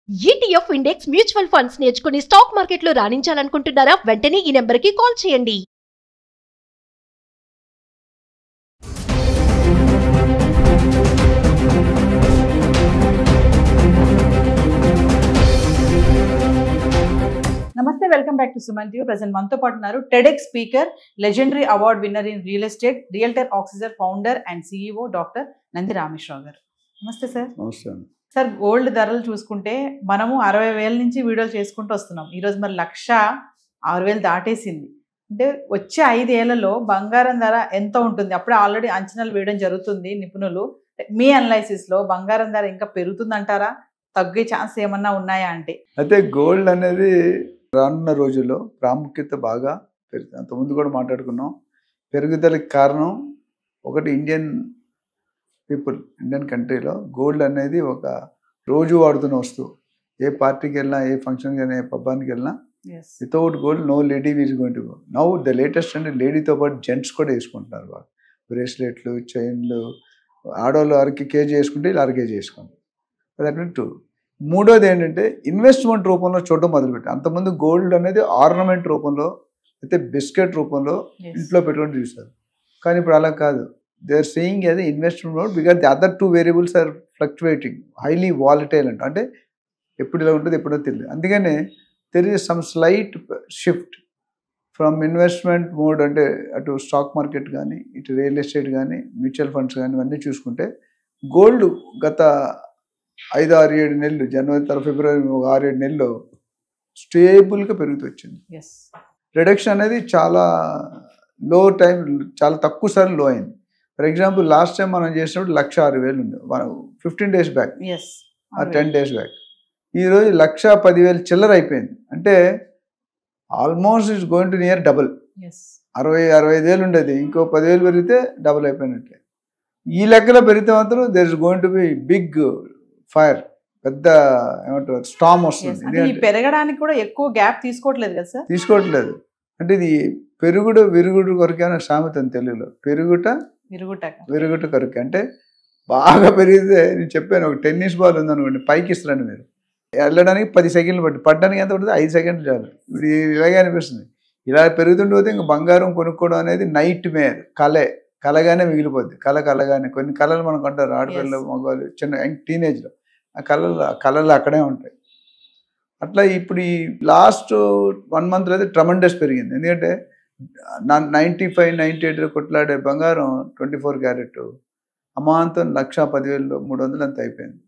ETF index mutual funds నేర్చుకుని stock మార్కెట్లో రాణించాలనుకుంటున్నారా? వెంటనే ఈ నెంబర్కి కాల్ చేయండి. నమస్తే, welcome back to Suman TV. Present మనతో పాటు ఉన్నారు TEDx speaker, legendary award winner in real estate, realtor oxygen founder and CEO doctor Nandi Rameshwar Rao గారు. నమస్తే సార్. నమస్తే సార్, గోల్డ్ ధరలు చూసుకుంటే మనము 60,000 నుంచి వీడియోలు చేసుకుంటూ వస్తున్నాం. ఈరోజు మరి 1,06,000 దాటేసింది. అంటే వచ్చే 5 ఏళ్లలో బంగారం ధర ఎంత ఉంటుంది? అప్పుడే ఆల్రెడీ అంచనాలు వేయడం జరుగుతుంది నిపుణులు. మీ అనలైసిస్లో బంగారం ధర ఇంకా పెరుగుతుందంటారా? తగ్గే ఛాన్స్ ఏమన్నా ఉన్నాయా అంటే? అయితే గోల్డ్ అనేది రానున్న రోజుల్లో ప్రాముఖ్యత బాగా పెరుగుతుంది. అంతకుముందు కూడా మాట్లాడుకున్నాం. పెరుగుదలకు కారణం ఒకటి, ఇండియన్ కంట్రీలో గోల్డ్ అనేది ఒక రోజు వాడుతున్న వస్తువు. ఏ పార్టీకి వెళ్ళినా, ఏ ఫంక్షన్కి వెళ్ళినా, ఏ పబ్బానికి వెళ్ళినా without gold no lady is going to go. Now the latest అంటే లేడీతో పాటు జెంట్స్ కూడా వేసుకుంటున్నారు. వాళ్ళు బ్రేస్లెట్లు, చైన్లు, ఆడవాళ్ళు కేజీ వేసుకుంటే ఇలా కేజీ వేసుకుంటారు. అది టూ. మూడోది ఏంటంటే ఇన్వెస్ట్మెంట్ రూపంలో చూడడం మొదలుపెట్టారు. అంతకుముందు గోల్డ్ అనేది ఆర్నమెంట్ రూపంలో, అయితే బిస్కెట్ రూపంలో ఇంట్లో పెట్టుకొని చూస్తారు. కానీ ఇప్పుడు అలా కాదు. They are seeing as investment mode because the other two variables are fluctuating, highly volatile అంటే ఎప్పుడు ఇలా ఉంటుంది ఎప్పుడో తెలియదు. అందుకనే there is some slight shift from investment mode, అంటే అటు స్టాక్ మార్కెట్ కానీ, ఇటు రియల్ ఎస్టేట్ కానీ, మ్యూచువల్ ఫండ్స్ కానీ ఇవన్నీ చూసుకుంటే గోల్డ్ గత 5-6-7 నెలలు, జనవరి తర్వాత ఫిబ్రవరి 6-7 నెలలు స్టేబుల్గా పెరుగుతూ వచ్చింది. రిడక్షన్ అనేది చాలా లో టైం, చాలా తక్కువ సార్లు లో అయింది. ఫర్ ఎగ్జాంపుల్ లాస్ట్ టైం మనం చేసినప్పుడు 1,06,000 ఉంది 15 days బ్యాక్, 10 days బ్యాక్. ఈరోజు 1,10,000 చిల్లర అయిపోయింది. అంటే almost it's going to near double. 60,000-65,000 ఉండేది, ఇంకో 10,000 పెరిగితే డబుల్ అయిపోయినట్లే. ఈ లెక్కలో పెరిగితే మాత్రం there is going to be big fire, పెద్ద ఏమంటారు స్టామ్ వస్తుంది. పెరగడానికి కూడా ఎక్కువ గ్యాప్ తీసుకోవట్లేదు కదా సార్? తీసుకోవట్లేదు. అంటే ఇది పెరుగుడు విరుగుడు కొరకే అనే సామెత అని తెలుగులో. విరుగుట కొరకే అంటే బాగా పెరిగితే, నేను చెప్పాను ఒక టెన్నిస్ బాల్ ఉందనుకోండి, పైకి ఇస్తారండి మీరు, వెళ్ళడానికి 10 సెకండ్లు పట్టి, పడ్డానికి ఎంత పడుతుంది? 5 సెకండ్లు చాలు. ఇప్పుడు ఇలాగే అనిపిస్తుంది. ఇలా పెరుగుతుంటే పోతే ఇంకా బంగారం కొనుక్కోవడం అనేది నైట్ మేర్, కలగానే మిగిలిపోద్ది. కలగానే కొన్ని కళలు మనకు అంటారు, ఆడపిల్లలు, మగవాళ్ళు, చిన్న టీనేజ్లో ఆ కళలు అక్కడే ఉంటాయి. అట్లా ఇప్పుడు ఈ లాస్ట్ 1 monthలో అయితే ట్రమండస్ పెరిగింది. ఎందుకంటే 95-98 కొట్లాడే బంగారం 24 క్యారెట్ అమాంతం 1,10,300 అంత అయిపోయింది.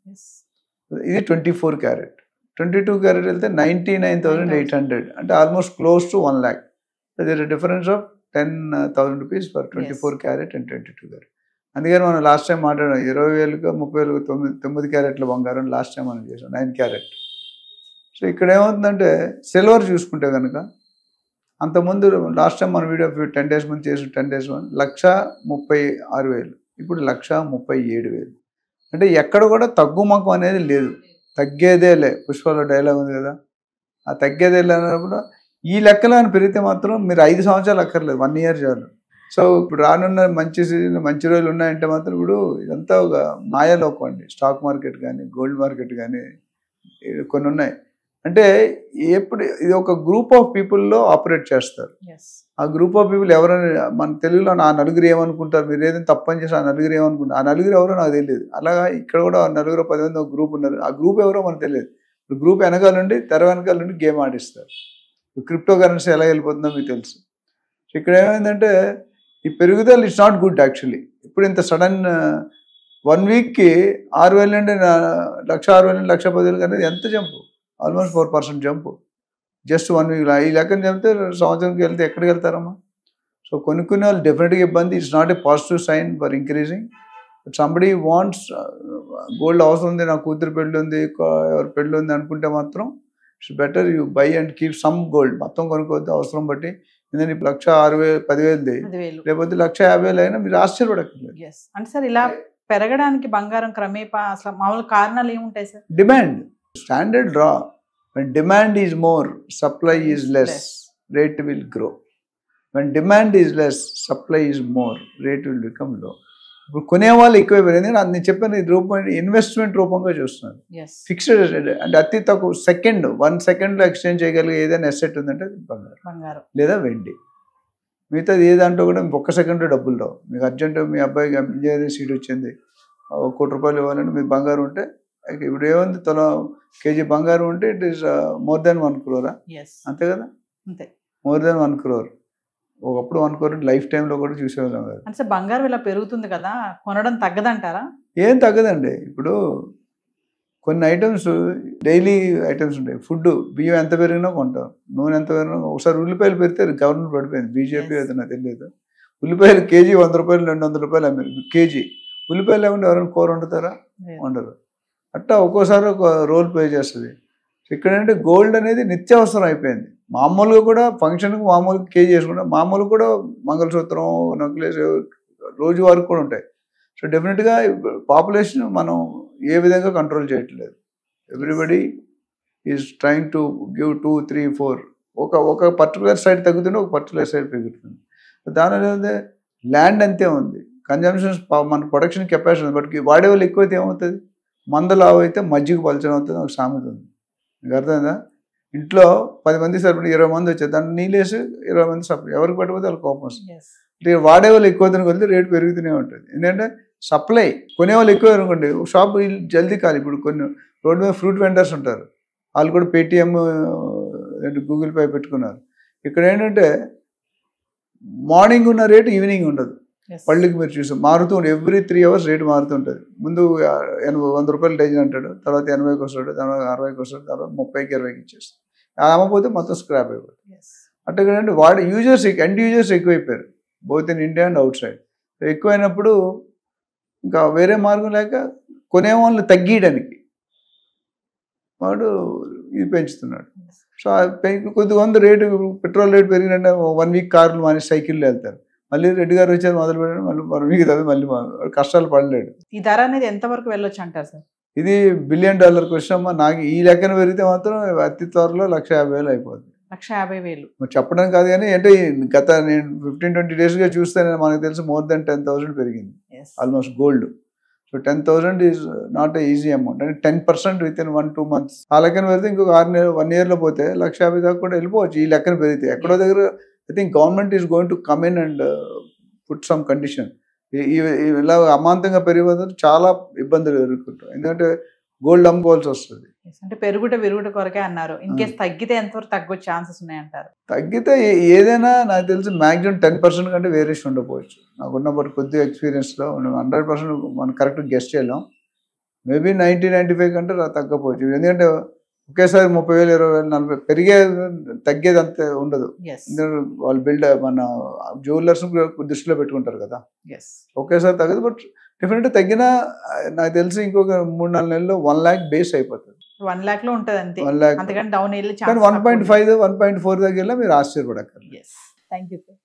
ఇది 24 క్యారెట్. 22 క్యారెట్ వెళ్తే 99,800, అంటే almost close to 1 lakh. There is difference of 10,000 rupees for 24 carat and 22 carat. అందుకని మనం లాస్ట్ టైం మాట్లాడాం 20,000 30,000 9 క్యారెట్ల బంగారం లాస్ట్ టైం మనం చేసాం 9 క్యారెట్. సో ఇక్కడ ఏమవుతుందంటే సిల్వర్ చూసుకుంటే కనుక, అంతకుముందు లాస్ట్ టైం మన వీడియో 10 days ముందు చేసి 10 days ముందు 1,36,000, ఇప్పుడు 1,37,000. అంటే ఎక్కడ కూడా తగ్గుముఖం అనేది లేదు, తగ్గేదేలే. పుష్పలో డైలాగ్ ఉంది కదా, ఆ తగ్గేదేలే అన్నప్పుడు ఈ లెక్కలో అని పెరిగితే మాత్రం మీరు 5 సంవత్సరాలు అక్కర్లేదు, 1 year చాలు. సో ఇప్పుడు రానున్న మంచి సీజన్, మంచి రోజులు ఉన్నాయంటే మాత్రం ఇప్పుడు ఇదంతా ఒక మాయాలోకం అండి. స్టాక్ మార్కెట్ కానీ, గోల్డ్ మార్కెట్ కానీ కొన్ని ఉన్నాయి. అంటే ఎప్పుడు ఇది ఒక గ్రూప్ ఆఫ్ పీపుల్లో ఆపరేట్ చేస్తారు. ఆ గ్రూప్ ఆఫ్ పీపుల్ ఎవరైనా, మన తెలుగులో ఆ నలుగురు ఏమనుకుంటారు, మీరు ఏదైనా తప్పని చేసి ఆ నలుగురు ఏమనుకుంటారు, ఆ నలుగురు ఎవరో నాకు తెలియదు. అలాగా ఇక్కడ కూడా 9-10 మంది ఒక గ్రూప్ ఉన్నారు. ఆ గ్రూప్ ఎవరో మనకు తెలియదు. ఇప్పుడు గ్రూప్ వెనకాల నుండి, తెర వెనకాల నుండి గేమ్ ఆడిస్తారు. క్రిప్టో కరెన్సీ ఎలా వెళ్ళిపోతుందో మీకు తెలుసు. సో ఇక్కడ ఏమైందంటే ఈ పెరుగుదల ఇట్స్ నాట్ గుడ్ యాక్చువల్లీ. ఇప్పుడు ఇంత సడన్ 1 weekకి 6,000 నుండి 1,06,000 నుండి 1,10,000 అనేది ఎంత jump? Almost 4% jump just 1 week. ఈ లెక్కన చెప్తే సంవత్సరంకి వెళ్తే ఎక్కడికి వెళ్తారమ్మా? సో కొన్ని వాళ్ళు డెఫినెట్గా ఇబ్బంది. It's not a positive sign for increasing. But somebody wants gold అవసరం ఉంది, నా కూతురు పెళ్ళి ఉంది, ఎవరి పెళ్ళి ఉంది అనుకుంటే మాత్రం it's better you by and keep some gold. మొత్తం కొనుక్కోవద్దు, అవసరం బట్టి. ఎందుకంటే ఇప్పుడు 1,06,000-10,000 లేకపోతే 1,50,000 అయినా మీరు ఆశ్చర్యపడక్కర్లేదు. అంటే సార్ ఇలా పెరగడానికి బంగారం క్రమేపా అసలు మామూలు కారణాలు ఏముంటాయి సార్? డిమాండ్, స్టాండర్డ్ రా. When demand is more, supply is less, rate will grow. When demand is less, supply is more, rate will become low. ఇప్పుడు కొనేవాళ్ళు ఎక్కువైపోయారు. ఎందుకంటే నేను చెప్పాను ఇది రూపం ఇన్వెస్ట్మెంట్ రూపంగా చూస్తున్నారు. ఫిక్స్డ్ అంటే అతి తక్కువ 1 సెకండ్లో ఎక్స్చేంజ్ చేయగలిగే ఏదైనా అసెట్ ఉందంటే బంగారం లేదా వెండి. మిగతాది ఏ దాంట్లో కూడా 1 సెకండ్లో డబ్బులు రావు. మీకు అర్జెంట్ మీ అబ్బాయికి ఇంజనీరింగ్ సీట్ వచ్చింది, 1 కోటి రూపాయలు ఇవ్వాలంటే మీకు బంగారం ఉంటే ఇప్పుడు ఏముంది, కేజీ బంగారం ఉంటే it is more than 1 crore. అంతే కదా, మోర్ దెన్ 1 crore. ఒకప్పుడు 1 crore లైఫ్ టైంలో కూడా చూసేవాళ్ళం కదా. అంటే బంగారం ఇలా పెరుగుతుంది కదా, కొనడం తగ్గదంటారా? ఏం తగ్గదండి. ఇప్పుడు కొన్ని ఐటమ్స్ డైలీ ఐటమ్స్ ఉంటాయి. ఫుడ్ బియ్యం ఎంత పెరిగినా కొంటాం, నూనె ఎంత పెరిగినా. ఒకసారి ఉల్లిపాయలు పెరిగితే గవర్నమెంట్ పడిపోయింది, బీజేపీ అయితే నాకు తెలియదు. ఉల్లిపాయలు కేజీ 100 రూపాయలు 200 రూపాయలు అమ్మారు కేజీ. ఉల్లిపాయలు లేకుండా ఎవరైనా కూర వండుతారా? వండరు. అట్టా ఒక్కోసారి ఒక రోల్ ప్లే చేస్తుంది. ఇక్కడ అంటే గోల్డ్ అనేది నిత్యావసరం అయిపోయింది. మామూలుగా కూడా ఫంక్షన్కి మామూలుగా కేజీ చేసుకుంటాం, మామూలుగా కూడా మంగళసూత్రం, నెక్లెస్ రోజువారీ కూడా ఉంటాయి. సో డెఫినెట్గా పాపులేషన్ మనం ఏ విధంగా కంట్రోల్ చేయట్లేదు. Everybody is trying to give 2, 3, 4. ఒక పర్టికులర్ సైడ్ తగ్గుతుంటే ఒక పర్టికులర్ సైడ్ పెరుగుతుంది. దానివల్ల ఏంటంటే ల్యాండ్ అంతే ఉంది, కన్జంప్షన్ మన ప్రొడక్షన్ కెపాసిటీ ఉంది. బట్ వాడే వాళ్ళు ఎక్కువైతే ఏమవుతుంది, మందలావు అయితే మజ్జిగ పలచడం అవుతుంది. ఒక సామెత ఉంది, మీకు అర్థమైందా? ఇంట్లో 10 మంది సరిపడి 20 మంది వచ్చారు, దాన్ని నీళ్ళేసి 20 మంది సప్లై, ఎవరికి పడిపోతే వాళ్ళకి కోపం వస్తుంది. వాడే వాళ్ళు ఎక్కువ కొద్ది రేటు పెరుగుతూనే ఉంటుంది. ఎందుకంటే సప్లై కొనేవాళ్ళు ఎక్కువ అనుకోండి, షాప్ జల్దీ కాదు. ఇప్పుడు కొన్ని రోడ్డు మీద ఫ్రూట్ వెండర్స్ ఉంటారు, వాళ్ళు కూడా పేటిఎం గూగుల్ పే పెట్టుకున్నారు. ఇక్కడ ఏంటంటే మార్నింగ్ ఉన్న రేటు ఈవినింగ్ ఉండదు. పళ్ళకి మీరు చూసాం మారుతూ ఉంటుంది, ఎవ్రీ 3 hours రేటు మారుతుంటుంది. ముందు 100 రూపాయలు డజన్ అంటాడు, తర్వాత 80కి వస్తాడు, తర్వాత 60కి వస్తాడు, తర్వాత 30కి 20కి ఇచ్చేస్తాడు. అమ్మపోతే మొత్తం స్క్రాప్ అయిపోతుంది. అంటే ఏంటంటే ఎండ్ యూజర్స్ ఎక్కువైపోయారు, both in India and outside. ఎక్కువైనప్పుడు ఇంకా వేరే మార్గం లేక కొనేవాళ్ళు తగ్గియడానికి వాడు ఇది పెంచుతున్నాడు. సో కొద్దిగా రేటు పెట్రోల్ రేటు పెరిగినంటే 1 week కార్లు మానేసి సైకిల్లో వెళ్తారు. మళ్ళీ రెడ్డి గారు వచ్చేది మొదలు పెట్టాడు, మళ్ళీ 1 week తర్వాత మళ్ళీ కష్టాలు పడలేడు. ఈ ధర అనేది ఎంతవరకు వెళ్ళొచ్చు అంటారు సార్? ఇది $1 billion క్వశ్చన్. నాకు ఈ లెక్కన పెరిగితే మాత్రం అతి త్వరలో 1,50,000 అయిపోతుంది. 1,50,000 చెప్పడం కాదు కానీ అంటే గత నేను 15-20 daysగా చూస్తే మనకు తెలిసి మోర్ దెన్ 10,000 పెరిగింది almost gold. So 10,000 is not easy amount. అంటే 10% విత్ ఇన్ 1-2 months. ఆ లెక్కన పెడితే ఇంకొక 1 yearలో పోతే 1,50,000 దాకా కూడా వెళ్ళిపోవచ్చు. ఈ లెక్కన పెరిగితే ఎక్కడో దగ్గర I think government is going to come in and put some condition. ఇలా అమాంతంగా పెరిగిపోతే చాలా ఇబ్బందులు ఎదుర్కొంటాం, ఎందుకంటే గోల్డ్ అమ్ముకోవాల్సి వస్తుంది. అంటే విరుగుట కొరకే అన్నారు. ఇన్ కేస్ తగ్గితే ఎంతవరకు తగ్గొచ్చే ఛాన్సెస్ ఉన్నాయంటారు? తగ్గితే ఏదైనా నాకు తెలిసి మ్యాక్సిమం 10% కంటే వేరియేషన్ ఉండకపోవచ్చు. నాకున్నప్పుడు కొద్దిగా ఎక్స్పీరియన్స్లో 100% మనం కరెక్ట్ గెస్ట్ చేయలేం. మేబీ 90-95 కంటే తగ్గపోవచ్చు. ఎందుకంటే ఒకేసారి 30,000, 20,000, 40,000 తగ్గేది అంతే ఉండదు. వాళ్ళు మన జ్యువెలర్స్ దృష్టిలో పెట్టుకుంటారు కదా, ఒకేసారి తగ్గదు. బట్ డెఫినెట్గా తగ్గినా నాకు తెలిసి ఇంకొక 3-4 నెలల్లో 1 lakh బేస్ అయిపోతుంది. 1 lakh లో ఉంటుంది అంతే, 1 lakh. అంతకంటే డౌన్ వెళ్ళి 1.5, 1.4 దగ్గర మీరు ఆశ్చర్యపడక్కర్లేదు. Thank you sir.